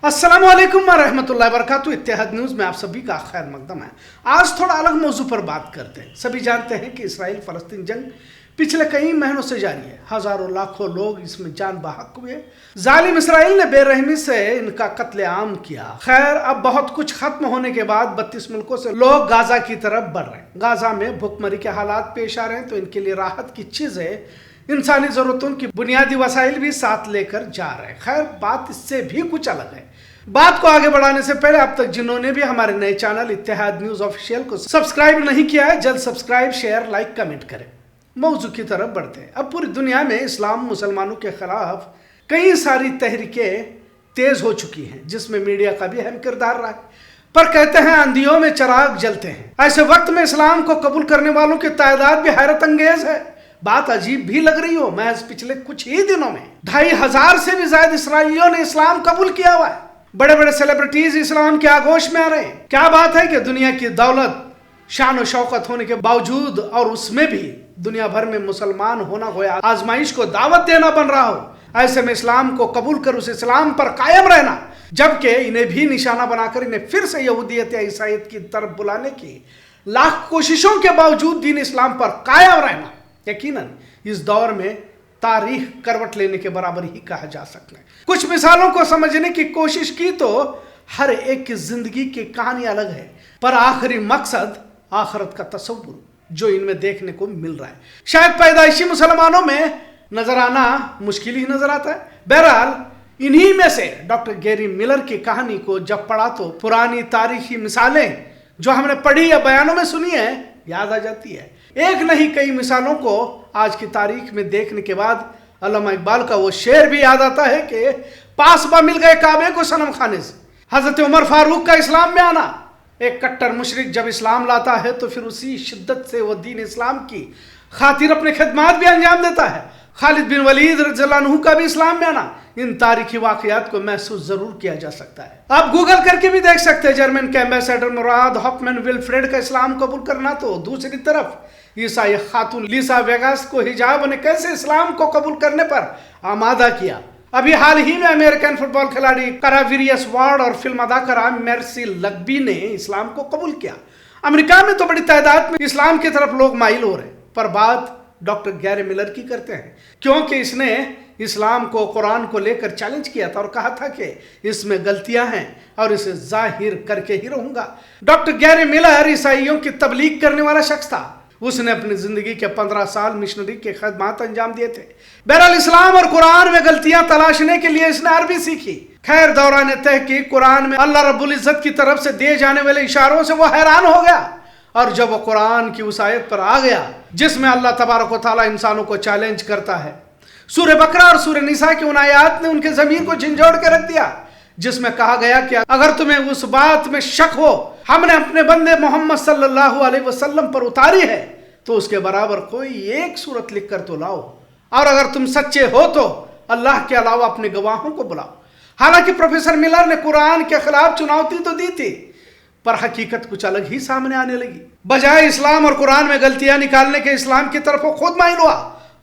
अस्सलाम वालेकुम वरहमतुल्लाहि वबरकातुहू। इत्तेहाद न्यूज़ में आप सभी का खैर मकदम है। आज थोड़ा अलग मौजू पर बात करते हैं। सभी जानते हैं कि इसराइल फ़लस्तीन जंग पिछले कई महीनों से जारी है। हज़ारों लाखों लोग इसमें जान बहक हुए। जालिम इसराइल ने बेरहमी से इनका कत्लेआम किया। खैर, अब बहुत कुछ खत्म होने के बाद 32 मुल्कों से लोग गाजा की तरफ बढ़ रहे हैं। गाजा में भुखमरी के हालात पेश आ रहे हैं, तो इनके लिए राहत की चीज़ें, इंसानी ज़रूरतों की बुनियादी वसाइल भी साथ लेकर जा रहे हैं। खैर, बात इससे भी कुछ अलग है। बात को आगे बढ़ाने से पहले अब तक जिन्होंने भी हमारे नए चैनल इत्तेहाद न्यूज़ ऑफिशियल को सब्सक्राइब नहीं किया है, जल्द सब्सक्राइब, शेयर, लाइक, कमेंट करें। मौजू की तरफ बढ़ते हैं। अब पूरी दुनिया में इस्लाम मुसलमानों के खिलाफ कई सारी तहरीकें तेज हो चुकी हैं, जिसमें मीडिया का भी अहम किरदार रहा है। पर कहते हैं अंधियों में चिराग जलते हैं। ऐसे वक्त में इस्लाम को कबूल करने वालों की तादाद भी हैरत अंगेज है। बात अजीब भी लग रही हो, महज पिछले कुछ ही दिनों में 2500 से भी ज्यादा इसराइलियों ने इस्लाम कबूल किया हुआ है। बड़े बड़े सेलिब्रिटीज इस्लाम के आगोश में आ रहे हैं। क्या बात है कि दुनिया की दौलत, शान और शौकत होने के बावजूद और उसमें भी दुनिया भर में मुसलमान होना कोई आजमाइश को दावत देना बन रहा हो। ऐसे में इस्लाम को कबूल कर उस इस्लाम पर कायम रहना, जबकि इन्हें भी निशाना बनाकर इन्हें फिर से यहूदियत या ईसाईयत की तरफ बुलाने की लाख कोशिशों के बावजूद दीन इस्लाम पर कायम रहना, यकीनन इस दौर में तारीख करवट लेने के बराबर ही कहा जा सकता है। कुछ मिसालों को समझने की कोशिश की तो हर एक की जिंदगी की कहानी अलग है, पर आखिरी मकसद आखिरत का तसव्वुर जो इनमें देखने को मिल रहा है, शायद पैदाइशी मुसलमानों में नजर आना मुश्किल ही नजर आता है। बहरहाल इन्हीं में से डॉक्टर गैरी मिलर की कहानी को जब पढ़ा तो पुरानी तारीखी मिसालें जो हमने पढ़ी या बयानों में सुनी है याद आ जाती है। एक नहीं कई मिसालों को आज की तारीख में देखने के बाद अल्लामा इकबाल का वो शेर भी याद आता है कि पासबा मिल गए काबे को सनम खाने से। हजरत उमर फारूक का इस्लाम में आना, एक कट्टर मुशरिक जब इस्लाम लाता है तो फिर उसी शिद्दत से वो दीन इस्लाम की खातिर अपने खिदमात भी अंजाम देता है। खालिद बिन वलीद रज़ियल्लाहु अन्हु का भी इस्लाम में आना, इन तारीखी वाक़यात को महसूस जरूर किया जा सकता है। आप गूगल करके भी देख सकते हैं। जर्मन के एम्बेसडर मुराद हॉफमैन विल्फ्रेड का इस्लाम कबूल करना, तो दूसरी तरफ ईसाई खातून लिसा वेगास को हिजाब ने कैसे इस्लाम को कबूल करने पर आमादा किया। अभी हाल ही में अमेरिकन फुटबॉल खिलाड़ी कराविरियस वार्ड और फिल्म अदाकारा मेर्सी लगबी ने इस्लाम को कबूल किया। अमेरिका में तो बड़ी तादाद में इस्लाम की तरफ लोग माइल हो रहे हैं, पर बात डॉक्टर गैरी मिलर की करते हैं, क्योंकि इसने इस्लाम को, कुरान को लेकर चैलेंज किया था और कहा था कि इसमें गलतियां हैं और इसे जाहिर करके ही रहूंगा। डॉक्टर गैरी मिलर ईसाइयों की तबलीग करने वाला शख्स था। उसने अपनी जिंदगी के 15 साल मिशनरी के खदमात अंजाम दिए थे। बहरहाल इस्लाम और कुरान में गलतियां तलाशने के लिए इसने अरबी सीखी। खैर, दौरान तहकीक कुरान में अल्लाह रब्बुल इज्जत की तरफ से दिए जाने वाले इशारों से वो हैरान हो गया, और जब वो कुरान की उस आयत पर आ गया जिसमें अल्लाह तबारक व तआला इंसानों को चैलेंज करता है, सूरह बकरा और सूरह निसा की उन आयत ने उनके ज़मीर को झंझोड़ के रख दिया, जिसमें कहा गया कि अगर तुम्हें उस बात में शक हो हमने अपने बंदे मोहम्मद सल्लल्लाहु अलैहि वसल्लम पर उतारी है, तो उसके बराबर कोई एक सूरत लिख कर तो लाओ, और अगर तुम सच्चे हो तो अल्लाह के अलावा अपने गवाहों को बुलाओ। हालांकि प्रोफेसर मिलर ने कुरान के खिलाफ चुनौती तो दी थी, पर हकीकत कुछ अलग ही सामने आने लगी। बजाय इस्लाम और कुरान में गलतियां निकालने के इस्लाम की तरफ वो खुद माइल हुआ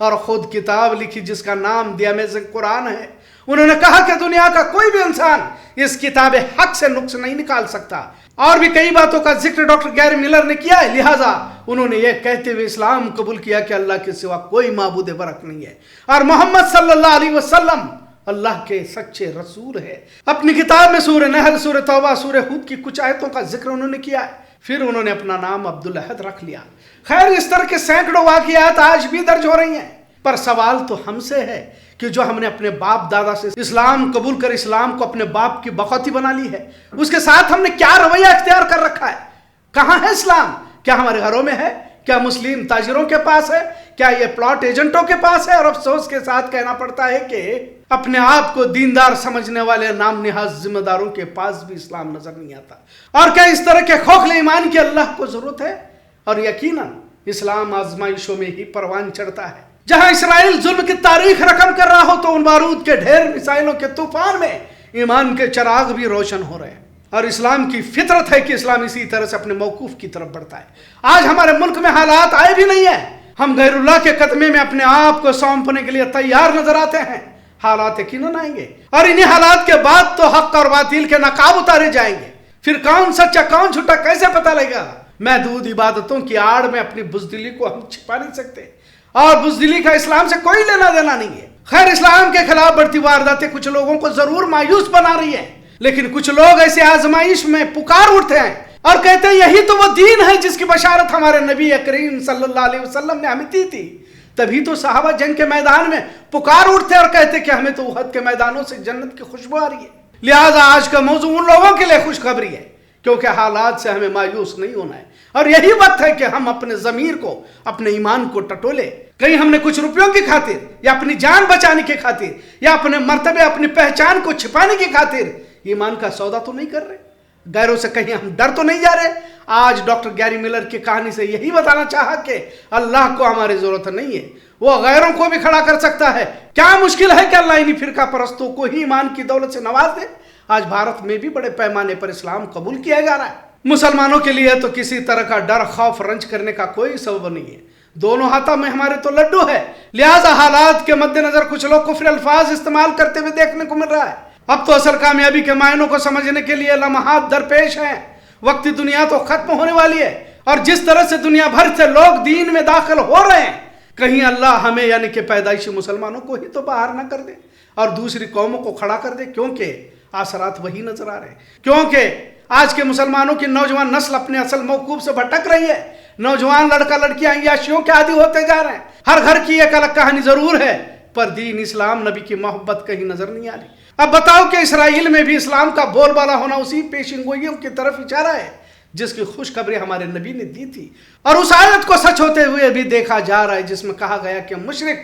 और खुद किताब लिखी जिसका नाम द अमेजिंग कुरान है। उन्होंने कहा कि दुनिया का कोई भी इंसान इस किताब हक से नुक्स नहीं निकाल सकता। और भी कई बातों का जिक्र डॉक्टर गैरी मिलर ने किया है, लिहाजा उन्होंने यह कहते हुए इस्लाम कबूल किया कि अल्लाह के सिवा कोई माबूद बरक नहीं है और मोहम्मद सल्लल्लाहु अलैहि वसल्लम अल्लाह के सच्चे रसूल है। अपनी किताब में सूरह नहल, सूरह तौबा, सूरह हूद की कुछ आयतों का जिक्र उन्होंने किया है। फिर उन्होंने अपना नाम अब्दुल अहद रख लिया। खैर, इस तरह के सैकड़ों वाक़यात आज भी दर्ज हो रही हैं, पर सवाल तो हमसे है कि जो हमने अपने बाप दादा से इस्लाम कबूल कर इस्लाम को अपने बाप की बकौती बना ली है, उसके साथ हमने क्या रवैया इख्तियार कर रखा है? कहाँ है इस्लाम? क्या हमारे घरों में है? क्या मुस्लिम ताजिरों के पास है? क्या ये प्लॉट एजेंटों के पास है? और अफसोस के साथ कहना पड़ता है कि अपने आप को दीनदार समझने वाले नाम निहाज जिम्मेदारों के पास भी इस्लाम नजर नहीं आता। और क्या इस तरह के खोखले ईमान की अल्लाह को जरूरत है? और यकीनन इस्लाम आजमाइशों में ही परवान चढ़ता है। जहां इसराइल जुल्म की तारीख रकम कर रहा हो, तो उन बारूद के ढेर, मिसाइलों के तूफान में ईमान के चिराग भी रोशन हो रहे हैं। और इस्लाम की फितरत है कि इस्लाम इसी तरह से अपने मौकूफ की तरफ बढ़ता है। आज हमारे मुल्क में हालात आए भी नहीं है, हम गैरुल्लाह के कदमे में अपने आप को सौंपने के लिए तैयार नजर आते हैं। حالات یقیناً آئیں گے، اور انہی حالات کے بعد تو حق اور باطل کے نقاب اتارے جائیں گے۔ پھر کون سچا کون جھوٹا کیسے پتہ لگے گا؟ محدود عبادتوں کی آڑ میں اپنی بزدلی کو ہم چھپا نہیں سکتے، اور بزدلی کا اسلام سے کوئی لینا دینا نہیں ہے۔ خیر، اسلام کے خلاف بڑھتی وارداتیں کچھ لوگوں کو ضرور مایوس بنا رہی ہے، لیکن کچھ لوگ ایسے آزمائش میں پکار اٹھتے ہیں اور کہتے ہیں یہی تو وہ دین ہے جس کی بشارت ہمارے نبی کریم صلی اللہ علیہ وسلم نے ہمیں دی تھی۔ تبھی تو صحابہ جنگ کے میدان میں پکار اٹھتے اور کہتے کہ ہمیں تو احد کے میدانوں سے جنت کی خوشبو آ رہی ہے۔ لہٰذا آج کا موضوع ان لوگوں کے لیے خوشخبری ہے، کیونکہ حالات سے ہمیں مایوس نہیں ہونا ہے، اور یہی وقت ہے کہ ہم اپنے ضمیر کو، اپنے ایمان کو ٹٹولے۔ کہیں ہم نے کچھ روپیوں کی خاطر یا اپنی جان بچانے کی خاطر یا اپنے مرتبے، اپنی پہچان کو چھپانے کی خاطر ایمان کا سودا تو نہیں کر رہے؟ غیروں سے کہیں ہم ڈر تو نہیں جا رہے؟ آج ڈاکٹر گیری ملر کی کہانی سے یہی بتانا چاہا کہ اللہ کو ہماری ضرورت نہیں ہے، وہ غیروں کو بھی کھڑا کر سکتا ہے۔ کیا مشکل ہے کہ اللہ انہی فرقہ پرستوں کو ہی ایمان کی دولت سے نواز دے؟ آج بھارت میں بھی بڑے پیمانے پر اسلام قبول کیا جا رہا ہے۔ مسلمانوں کے لیے تو کسی طرح کا ڈر، خوف، رنج کرنے کا کوئی سبب نہیں ہے۔ دونوں ہاتھوں میں ہمارے تو لڈو ہے، لہٰذا حالات کے مد نظر کچھ لوگ کفر الفاظ استعمال کرتے ہوئے دیکھنے کو مل رہا ہے۔ اب تو اصل کامیابی کے معنوں کو سمجھنے کے لیے لمحات درپیش ہیں۔ وقتی دنیا تو ختم ہونے والی ہے، اور جس طرح سے دنیا بھر سے لوگ دین میں داخل ہو رہے ہیں، کہیں اللہ ہمیں یعنی کہ پیدائشی مسلمانوں کو ہی تو باہر نہ کر دے اور دوسری قوموں کو کھڑا کر دے، کیونکہ آثرات وہی نظر آ رہے ہیں۔ کیونکہ آج کے مسلمانوں کی نوجوان نسل اپنے اصل موقوف سے بھٹک رہی ہے۔ نوجوان لڑکا لڑکیاں عیاشیوں کے عادی ہوتے جا رہے ہیں۔ ہر گھر کی ایک الگ کہانی ضرور ہے، پر دین، اسلام، نبی کی محبت کہیں نظر نہیں آ رہی۔ اب بتاؤ کہ اسرائیل میں بھی اسلام کا بول بالا ہونا اسی پیشین گوئیوں کی طرف اشارہ ہے جس کی خوشخبری ہمارے نبی نے دی تھی، اور اس آیت کو سچ ہوتے ہوئے بھی دیکھا جا رہا ہے جس میں کہا گیا کہ مشرک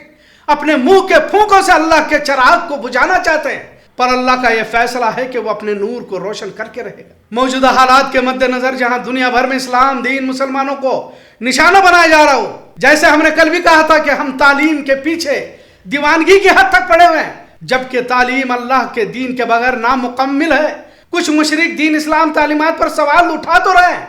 اپنے منہ کے پھونکوں سے اللہ کے چراغ کو بجھانا چاہتے ہیں، پر اللہ کا یہ فیصلہ ہے کہ وہ اپنے نور کو روشن کر کے رہے گا۔ موجودہ حالات کے مد نظر جہاں دنیا بھر میں اسلام دین مسلمانوں کو نشانہ بنایا جا رہا ہو، جیسے ہم نے کل بھی کہا تھا کہ ہم تعلیم کے پیچھے دیوانگی کی حد تک پڑے ہوئے ہیں، جبکہ تعلیم اللہ کے دین کے بغیر نامکمل ہے۔ کچھ مشرک دین اسلام تعلیمات پر سوال اٹھا تو رہے ہیں،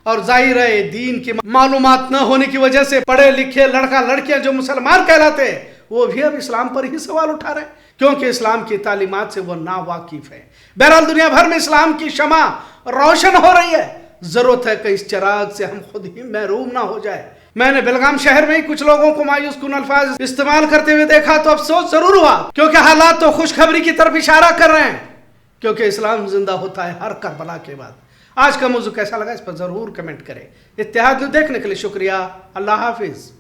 اور ظاہر ہے دین کی معلومات نہ ہونے کی وجہ سے پڑھے لکھے لڑکا لڑکیاں جو مسلمان کہلاتے ہیں وہ بھی اب اسلام پر ہی سوال اٹھا رہے ہیں، کیونکہ اسلام کی تعلیمات سے وہ ناواقف ہے۔ بہرحال دنیا بھر میں اسلام کی شمع روشن ہو رہی ہے، ضرورت ہے کہ اس چراغ سے ہم خود ہی محروم نہ ہو جائے۔ میں نے بلگام شہر میں ہی کچھ لوگوں کو مایوس کن الفاظ استعمال کرتے ہوئے دیکھا تو افسوس ضرور ہوا، کیونکہ حالات تو خوشخبری کی طرف اشارہ کر رہے ہیں، کیونکہ اسلام زندہ ہوتا ہے ہر کربلا کے بعد۔ آج کا موضوع کیسا لگا اس پر ضرور کمنٹ کریں۔ اتحاد نیوز دیکھنے کے لیے شکریہ۔ اللہ حافظ۔